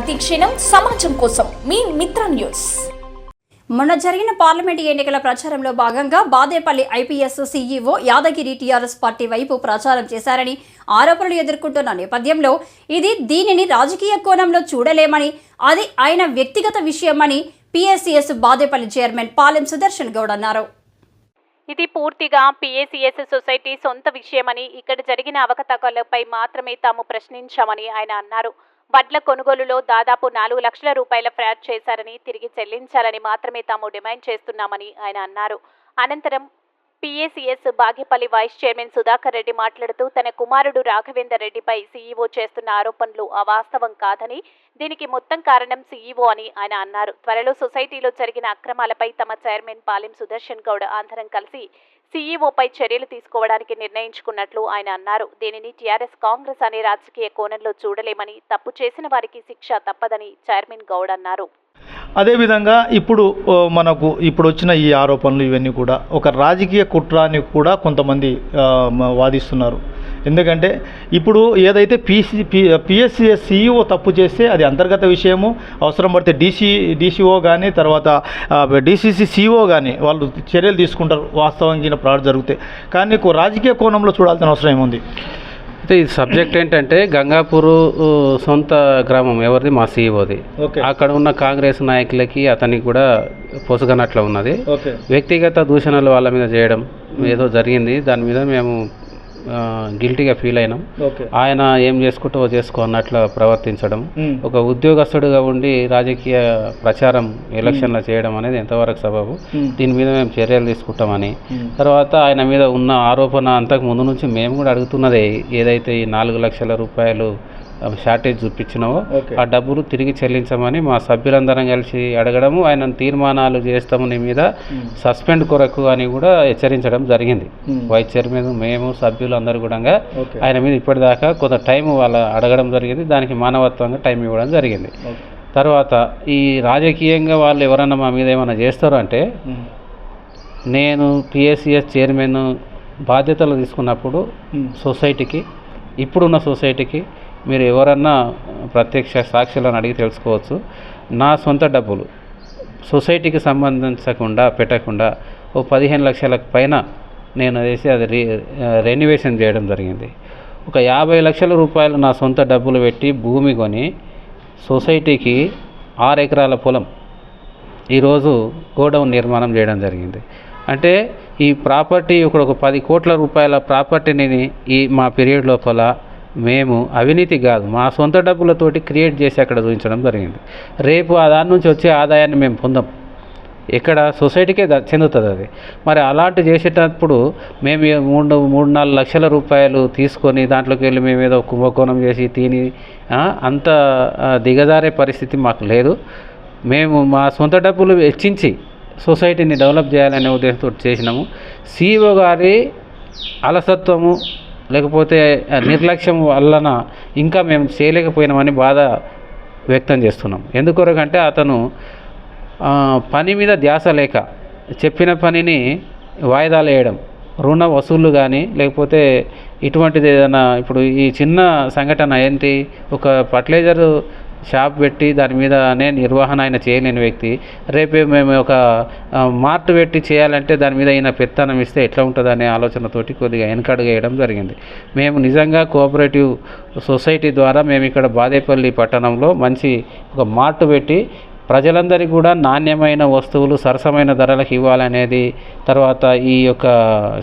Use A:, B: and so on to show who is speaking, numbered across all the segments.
A: ప్రతి క్షణం సమాజం కోసం మీ మిత్ర న్యూస్.
B: మొన్న జరిగిన పార్లమెంటు ఎన్నికల ప్రచారంలో భాగంగా Badepalli IPS CEO Yadagiri TRS party వైపు ప్రచారం చేశారని ఆరోపణలు ఎదుర్కొంటున్న నేపథ్యంలో దీనిని రాజకీయ కోణంలో చూడలేమని, అది ఆయన వ్యక్తిగత విషయమని పీఎస్సీఎస్ బాదేపల్లి చైర్మన్ పాలెం సుదర్శన్ గౌడ్ అన్నారు.
C: ఇది పూర్తిగా పీఏసీఎస్ సొసైటీ సొంత విషయమని, ఇక్కడ జరిగిన అవకతవకలపై మాత్రమే తాము ప్రశ్నించామని ఆయన అన్నారు. వడ్ల కొనుగోలులో దాదాపు 4 లక్షల రూపాయల ఫ్రాడ్ చేశారని, తిరిగి చెల్లించాలని మాత్రమే తాము డిమాండ్ చేస్తున్నామని ఆయన అన్నారు. అనంతరం PACS Bagepalli vice chairman Sudhakar Reddy మాట్లాడుతూ తన కుమారుడు రాఘవేందర్ రెడ్డిపై సీఈఓ చేస్తున్న ఆరోపణలు అవాస్తవం కాదని, దీనికి మొత్తం కారణం సీఈఓ అని ఆయన అన్నారు. త్వరలో సొసైటీలో జరిగిన అక్రమాలపై తమ చైర్మన్ పాలెం సుదర్శన్ గౌడ్ అందరం కలిసి సీఈఓపై చర్యలు తీసుకోవడానికి నిర్ణయించుకున్నట్లు ఆయన అన్నారు. దీనిని టీఆర్ఎస్ కాంగ్రెస్ అనే రాజకీయ కోణంలో చూడలేమని, తప్పు చేసిన వారికి శిక్ష తప్పదని చైర్మన్ గౌడ్ అన్నారు.
D: అదేవిధంగా ఇప్పుడు వచ్చిన ఈ ఆరోపణలు ఇవన్నీ కూడా ఒక రాజకీయ కుట్ర అని కూడా కొంతమంది వాదిస్తున్నారు. ఎందుకంటే ఇప్పుడు ఏదైతే పీఎస్సీఎస్ సీఈఓ తప్పు చేస్తే అది అంతర్గత విషయము, అవసరం పడితే డీసీఓ కానీ తర్వాత డీసీసీ సీఓ కానీ వాళ్ళు చర్యలు తీసుకుంటారు వాస్తవంగా ఫ్రాడ్ జరిగితే. కానీ రాజకీయ కోణంలో చూడాల్సిన అవసరం ఏముంది?
E: అయితే ఈ సబ్జెక్ట్ ఏంటంటే గంగాపూర్ సొంత గ్రామం ఎవరిది? మా సీఈఓది. అక్కడ ఉన్న కాంగ్రెస్ నాయకులకి అతనికి కూడా పొసగనట్ల ఉన్నది. వ్యక్తిగత దూషణలు వాళ్ళ మీద చేయడం ఏదో జరిగింది. దాని మీద మేము గిల్టీగా ఫీల్ అయినాం. ఆయన ఏం చేసుకుంటూ చేసుకో అన్నట్లు ప్రవర్తించడం, ఒక ఉద్యోగస్తుడిగా ఉండి రాజకీయ ప్రచారం ఎలక్షన్లో చేయడం అనేది ఎంతవరకు సబబు, దీని మీద మేము చర్యలు తీసుకుంటామని. తర్వాత ఆయన మీద ఉన్న ఆరోపణ అంతకు ముందు నుంచి మేము కూడా అడుగుతున్నదే, ఏదైతే ఈ 4 లక్షల రూపాయలు షార్టేజ్ చూపించినావో ఆ డబ్బులు తిరిగి చెల్లించమని మా సభ్యులందరం కలిసి అడగడము, ఆయన తీర్మానాలు చేస్తాము నీ మీద సస్పెండ్ కొరకు అని కూడా హెచ్చరించడం జరిగింది. వైస్ చైర్మన్ మేము సభ్యులు అందరూ కూడా ఆయన మీద ఇప్పటిదాకా కొంత టైం వాళ్ళ అడగడం జరిగింది. దానికి మానవత్వంగా టైం ఇవ్వడం జరిగింది. తర్వాత ఈ రాజకీయంగా వాళ్ళు ఎవరన్నా మా మీద ఏమైనా చేస్తారో అంటే, నేను పీఎస్సీఎస్ చైర్మన్ బాధ్యతలు తీసుకున్నప్పుడు సొసైటీకి, ఇప్పుడున్న సొసైటీకి మీరు ఎవరన్నా ప్రత్యక్ష సాక్షులను అడిగి తెలుసుకోవచ్చు. నా సొంత డబ్బులు సొసైటీకి సంబంధించకుండా పెట్టకుండా 15 లక్షలకు పైన నేను వేసి అది రెన్యువేషన్ చేయడం జరిగింది. ఒక 50 లక్షల రూపాయలు నా సొంత డబ్బులు పెట్టి భూమి కొని సొసైటీకి 6 ఎకరాల పొలం ఈరోజు గోడౌన్ నిర్మాణం చేయడం జరిగింది. అంటే ఈ ప్రాపర్టీ ఒక 10 కోట్ల రూపాయల ప్రాపర్టీని ఈ మా పీరియడ్ లోపల మేము అవినీతి కాదు, మా సొంత డబ్బులతోటి క్రియేట్ చేసి అక్కడ చూపించడం జరిగింది. రేపు దాని నుంచి వచ్చే ఆదాయాన్ని మేము పొందాం, ఇక్కడ సొసైటీకే చెందుతుంది అది. మరి అలాంటి చేసేటప్పుడు మేము 3-4 లక్షల రూపాయలు తీసుకొని దాంట్లోకి వెళ్ళి మేము ఏదో కుంభకోణం చేసి తిని అంత దిగజారే పరిస్థితి మాకు లేదు. మేము మా సొంత డబ్బులు వెచ్చించి సొసైటీని డెవలప్ చేయాలనే ఉద్దేశంతో చేసినాము. సీఈఓ గారి అలసత్వము లేకపోతే నిర్లక్ష్యం వలన ఇంకా మేము చేయలేకపోయినామని బాధ వ్యక్తం చేస్తున్నాం. ఎందుకొరకంటే అతను పని మీద ధ్యాస లేక చెప్పిన పనిని వాయిదాలు వేయడం, రుణ వసూళ్ళు కానీ లేకపోతే ఇటువంటిది ఏదైనా, ఇప్పుడు ఈ చిన్న సంఘటన ఏంటి, ఒక ఫర్టిలైజర్ షాప్ పెట్టి దాని మీదనే నిర్వహణ ఆయన చేయలేని వ్యక్తి, రేపే మేము ఒక మార్ట్ పెట్టి చేయాలంటే దాని మీద అయిన పెత్తనం ఇస్తే ఎట్లా ఉంటుంది అనే ఆలోచనతోటి కొద్దిగా వెనకడుగు వేయడం జరిగింది. మేము నిజంగా కోఆపరేటివ్ సొసైటీ ద్వారా మేము ఇక్కడ బాదేపల్లి పట్టణంలో మంచి ఒక మార్ట్ పెట్టి ప్రజలందరికీ కూడా నాణ్యమైన వస్తువులు సరసమైన ధరలకు ఇవ్వాలనేది, తర్వాత ఈ యొక్క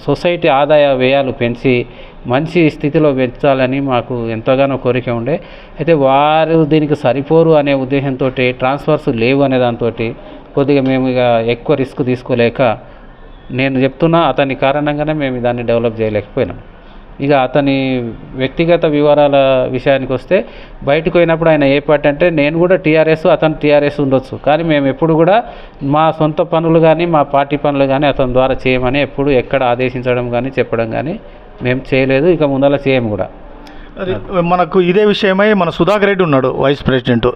E: సొసైటీ ఆదాయ వ్యయాలు పెంచి మంచి స్థితిలో పెంచాలని మాకు ఎంతగానో కోరిక ఉండే. అయితే వారు దీనికి సరిపోరు అనే ఉద్దేశంతో ట్రాన్స్ఫర్స్ లేవు అనే దాంతో కొద్దిగా మేము ఇక ఎక్కువ రిస్క్ తీసుకోలేక, నేను చెప్తున్నా అతని కారణంగానే మేము దాన్ని డెవలప్ చేయలేకపోయినాం. ఇక అతని వ్యక్తిగత వివరాల విషయానికి వస్తే, బయటకు పోయినప్పుడు ఆయన ఏ పార్టీ అంటే నేను కూడా టీఆర్ఎస్, అతను టీఆర్ఎస్ ఉండొచ్చు, కానీ మేము ఎప్పుడు కూడా మా సొంత పనులు కానీ మా పార్టీ పనులు కానీ అతని ద్వారా చేయమని ఎప్పుడు ఎక్కడ ఆదేశించడం కానీ చెప్పడం కానీ మేము చేయలేదు, ఇక ముందర చేయము కూడా.
D: అది మనకు ఇదే విషయమై మన సుధాకర్ రెడ్డి ఉన్నాడు వైస్ ప్రెసిడెంట్.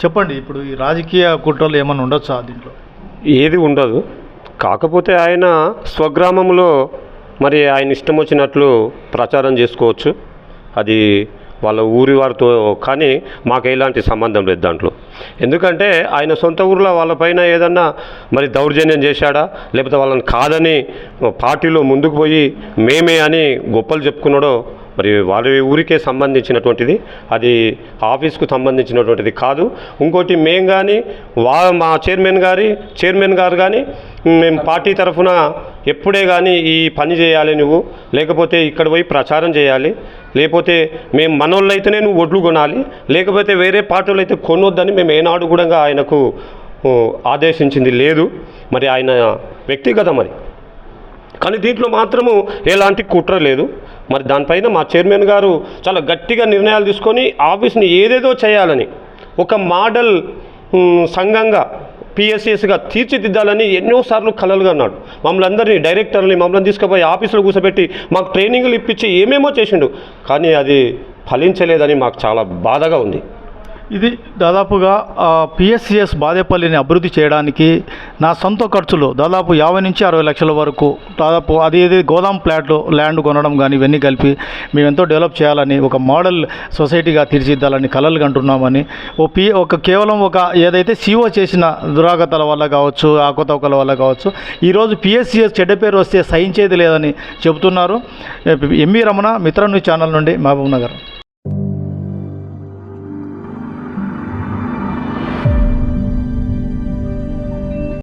D: చెప్పండి, ఇప్పుడు ఈ రాజకీయ కుట్రలు ఏమైనా ఉండొచ్చా దీంట్లో?
F: ఏది ఉండదు. కాకపోతే ఆయన స్వగ్రామంలో మరి ఆయన ఇష్టం వచ్చినట్లు ప్రచారం చేసుకోవచ్చు. అది వాళ్ళ ఊరి వారితో, కానీ మాకు ఎలాంటి సంబంధం లేదు దాంట్లో. ఎందుకంటే ఆయన సొంత ఊరిలో వాళ్ళపైన ఏదన్నా మరి దౌర్జన్యం చేశాడా, లేకపోతే వాళ్ళని కాదని పార్టీలో ముందుకు పోయి మేమే అని గొప్పలు చెప్పుకున్నాడో మరి వాళ్ళ ఊరికే సంబంధించినటువంటిది, అది ఆఫీస్కు సంబంధించినటువంటిది కాదు. ఇంకోటి మేము కానీ మా చైర్మన్ గారు కానీ మేము పార్టీ తరఫున ఎప్పుడే కానీ ఈ పని చేయాలి నువ్వు, లేకపోతే ఇక్కడ పోయి ప్రచారం చేయాలి, లేకపోతే మేము మనోళ్ళు అయితేనే నువ్వు ఒడ్లు కొనాలి, లేకపోతే వేరే పార్టీలు అయితే కొనొద్దని మేము ఏనాడు కూడా ఆయనకు ఆదేశించింది లేదు. మరి ఆయన వ్యక్తిగతం అది, కానీ దీంట్లో మాత్రము ఎలాంటి కుట్ర లేదు. మరి దానిపైన మా చైర్మన్ గారు చాలా గట్టిగా నిర్ణయాలు తీసుకొని ఆఫీస్ని ఏదేదో చేయాలని, ఒక మోడల్ సంఘంగా పిఎస్సిఎస్గా తీర్చిదిద్దాలని ఎన్నోసార్లు కలలుగా అన్నాడు. మమ్మల్ని అందరినీ డైరెక్టర్ని మమ్మల్ని తీసుకుపోయి ఆఫీసులో కూర్చోబెట్టి మాకు ట్రైనింగ్లు ఇప్పించి ఏమేమో చేసిండు, కానీ అది ఫలించలేదని మాకు చాలా బాధగా ఉంది.
D: ఇది దాదాపుగా పిఎస్సిఎస్ బాదేపల్లిని అభివృద్ధి చేయడానికి నా సొంత ఖర్చులు దాదాపు 50 నుంచి 60 లక్షల వరకు, దాదాపు అది గోదాం ప్లాట్లు ల్యాండ్ కొనడం కానీ ఇవన్నీ కలిపి మేము ఎంతో డెవలప్ చేయాలని, ఒక మోడల్ సొసైటీగా తీర్చిదిద్దాలని కలలు కంటున్నామని, కేవలం ఏదైతే సిఓ చేసిన దురాగతాల వల్ల కావచ్చు, ఆకోతవకల వల్ల కావచ్చు, ఈరోజు పిఎస్సిఎస్ చెడ్డ పేరు వస్తే సహించేది లేదని చెబుతున్నారు. ఎంవి రమణ, మిత్ర న్యూస్ ఛానల్ నుండి మహబూబ్ నగర్.